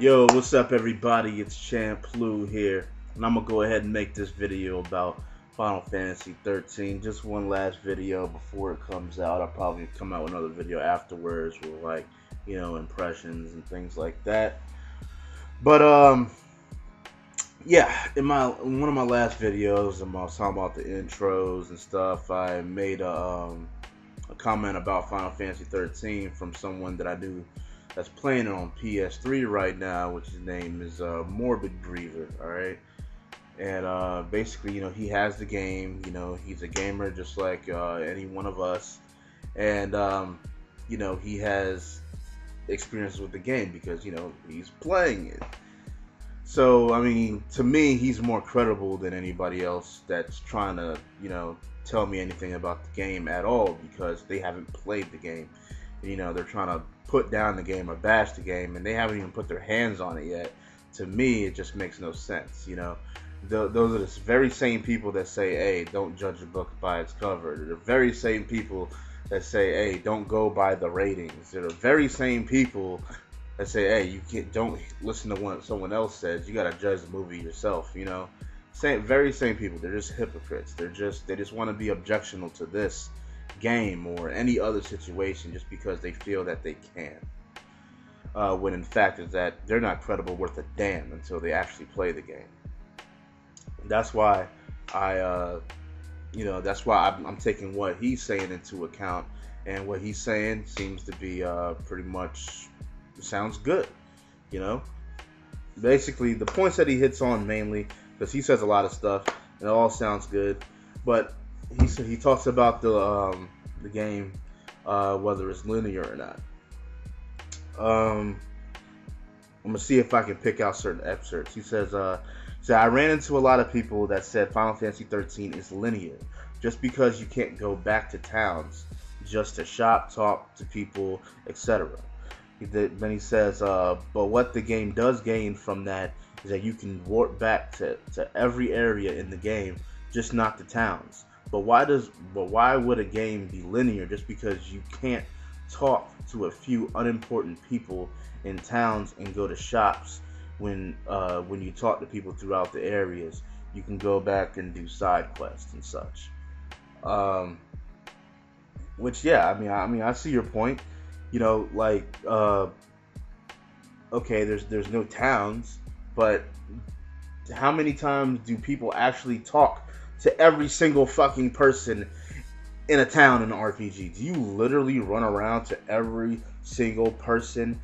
Yo, what's up everybody? It's Champ Lou here, and I'm gonna go ahead and make this video about Final Fantasy XIII. Just one last video before it comes out. I'll probably come out with another video afterwards with impressions and things like that. But yeah, in one of my last videos, I was talking about the intros and stuff. I made a comment about Final Fantasy XIII from someone that I knew that's playing it on PS3 right now, which his name is Morbid Griever, alright? And basically, he has the game, he's a gamer just like any one of us, and he has experience with the game because, he's playing it. So, I mean, to me, he's more credible than anybody else that's trying to, tell me anything about the game at all, because they haven't played the game. They're trying to put down the game or bash the game, and they haven't even put their hands on it yet. To me, it just makes no sense. Those are the very same people that say, hey, don't judge a book by its cover. They're the very same people that say, hey, don't go by the ratings. They're the very same people that say, hey, don't listen to what someone else says. You gotta judge the movie yourself. Very same people. They're just hypocrites. They just want to be objectionable to this game or any other situation just because they feel that they can. When in fact is that they're not credible worth a damn until they actually play the game. That's why I'm taking what he's saying into account, and what he's saying seems to be pretty much sounds good. Basically the points that he hits on mainly, because he says a lot of stuff and it all sounds good, but he talks about the game, whether it's linear or not. I'm gonna see if I can pick out certain excerpts. He says, I ran into a lot of people that said Final Fantasy XIII is linear, just because you can't go back to towns just to shop, talk to people, etc. Then he says, but what the game does gain from that is that you can warp back to every area in the game, just not the towns. But why would a game be linear just because you can't talk to a few unimportant people in towns and go to shops when you talk to people throughout the areas? You can go back and do side quests and such. Which, yeah, I mean I see your point. Okay, there's no towns, but how many times do people actually talk to every single fucking person in a town in an RPG? Do you literally run around to every single person,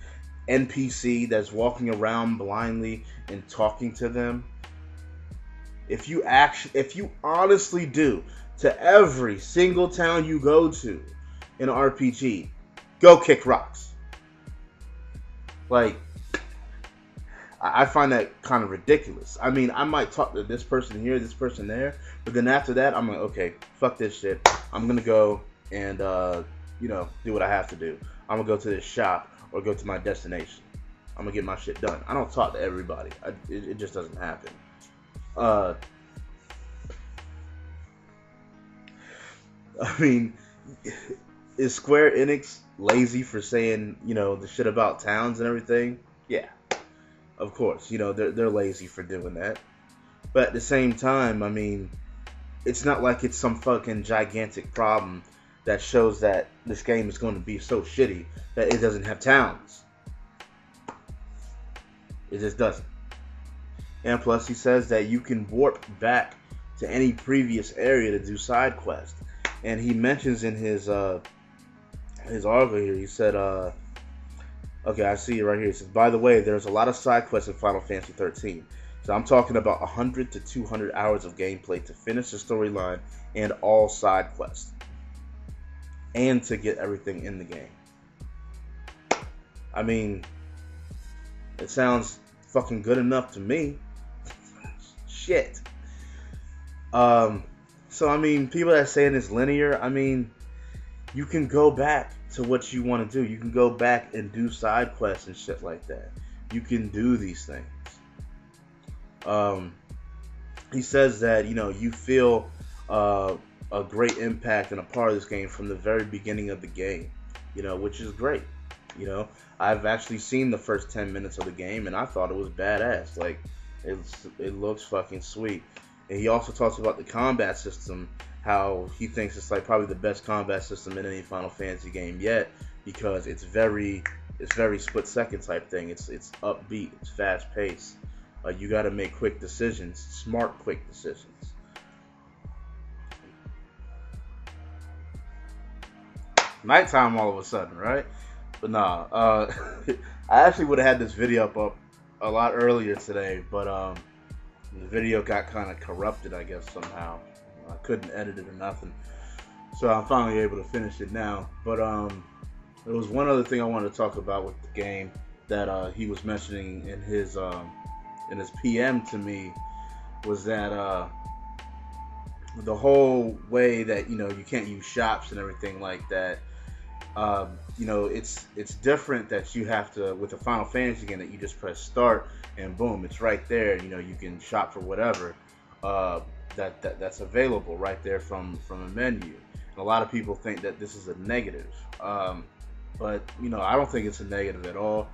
NPC that's walking around blindly and talking to them? If you honestly do to every single town you go to in an RPG, go kick rocks. Like, I find that kind of ridiculous. I mean, I might talk to this person here, this person there, but then after that, I'm like, okay, fuck this shit. I'm gonna go and do what I have to do. I'm gonna go to this shop or go to my destination. I'm gonna get my shit done. I don't talk to everybody. It just doesn't happen. I mean, is Square Enix lazy for saying the shit about towns and everything? Yeah. Of course, they're lazy for doing that. But at the same time, I mean, it's not like it's some fucking gigantic problem that shows that this game is going to be so shitty that it doesn't have towns. It just doesn't. And plus, he says that you can warp back to any previous area to do side quests. And he mentions in his article here, he said, okay, I see it right here. It says, by the way, there's a lot of side quests in Final Fantasy XIII. So I'm talking about 100 to 200 hours of gameplay to finish the storyline and all side quests. And to get everything in the game. I mean, it sounds fucking good enough to me. Shit. So, I mean, people that saying it's linear, I mean, you can go back to what you want to do. You can go back and do side quests and shit like that. You can do these things. He says that, you feel a great impact and a part of this game from the very beginning of the game, which is great. You know, I've actually seen the first 10 minutes of the game, and I thought it was badass. Like, it looks fucking sweet. And he also talks about the combat system, how he thinks it's like probably the best combat system in any Final Fantasy game yet, because it's very split second type thing. It's upbeat, it's fast paced. You got to make quick decisions, smart quick decisions. Nighttime all of a sudden, right? But nah, I actually would have had this video up a lot earlier today, but the video got kind of corrupted, I guess, somehow. I couldn't edit it or nothing, so I'm finally able to finish it now. But there was one other thing I wanted to talk about with the game that he was mentioning in his PM to me, was that the whole way that, you know, you can't use shops and everything like that. You know, it's different that you have to, with a Final Fantasy game, that you just press start and boom, it's right there. You know, you can shop for whatever that's available right there from a menu. And a lot of people think that this is a negative, but you know, I don't think it's a negative at all.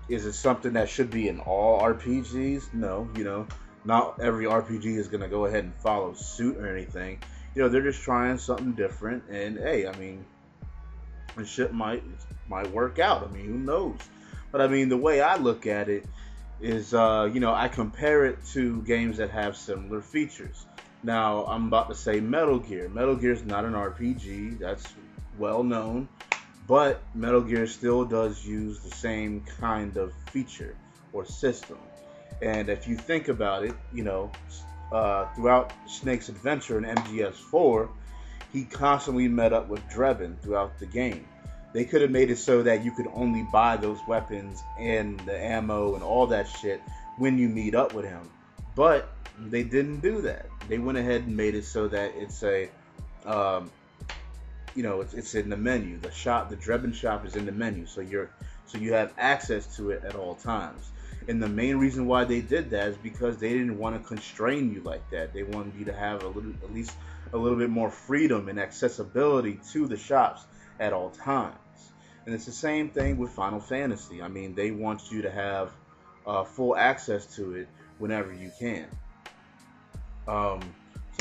Is it something that should be in all RPGs? No, you know, not every RPG is gonna go ahead and follow suit or anything. You know, they're just trying something different, and hey, I mean, the shit might work out. I mean, who knows? But I mean, the way I look at it is, you know, I compare it to games that have similar features. Now, I'm about to say Metal Gear. Metal Gear is not an RPG. That's well known. But Metal Gear still does use the same kind of feature or system. And if you think about it, you know, throughout Snake's adventure in MGS4, he constantly met up with Drebin throughout the game. They could have made it so that you could only buy those weapons and the ammo and all that shit when you meet up with him. But they didn't do that. They went ahead and made it so that it's a, you know, it's in the menu. The shop, the Drebin shop, is in the menu, so you have access to it at all times. And the main reason why they did that is because they didn't want to constrain you like that. They wanted you to have at least a little bit more freedom and accessibility to the shops at all times. And it's the same thing with Final Fantasy. I mean, they want you to have full access to it whenever you can. So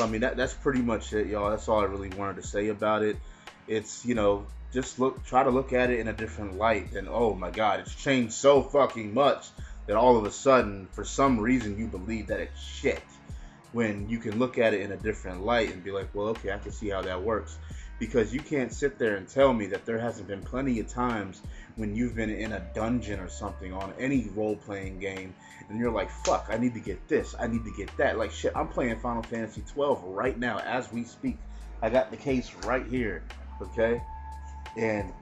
I mean, that's pretty much it, y'all. That's all I really wanted to say about it. It's, you know, just try to look at it in a different light than, oh my god, it's changed so fucking much that all of a sudden, for some reason, you believe that it's shit. When you can look at it in a different light and be like, well, okay, I can see how that works. Because you can't sit there and tell me that there hasn't been plenty of times when you've been in a dungeon or something on any role-playing game, and you're like, fuck, I need to get this, I need to get that. Like, shit, I'm playing Final Fantasy XII right now as we speak. I got the case right here, okay? And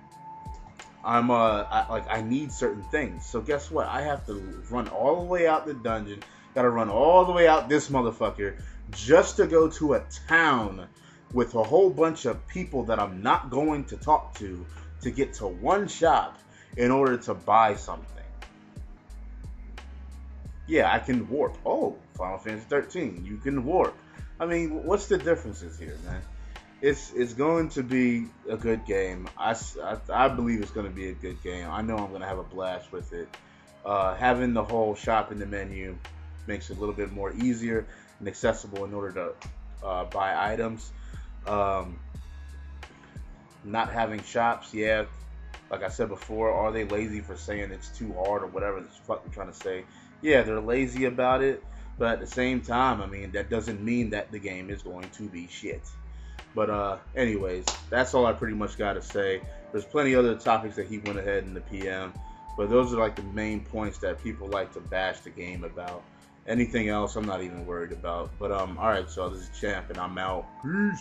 I need certain things. So guess what? I have to run all the way out the dungeon. Gotta run all the way out this motherfucker just to go to a town with a whole bunch of people that I'm not going to talk to get to one shop in order to buy something. Yeah, I can warp. Oh, Final Fantasy XIII, you can warp. I mean, what's the differences here, man? It's going to be a good game. I believe it's going to be a good game. I know I'm going to have a blast with it. Having the whole shop in the menu makes it a little bit more easier and accessible in order to buy items. Not having shops, yeah, like I said before, are they lazy for saying it's too hard or whatever the fuck they're trying to say? Yeah, they're lazy about it, but at the same time, I mean, that doesn't mean that the game is going to be shit. But anyways, that's all I pretty much got to say. There's plenty of other topics that he went ahead in the PM, but those are like the main points that people like to bash the game about. Anything else, I'm not even worried about. But alright, so this is Champ, and I'm out. Peace.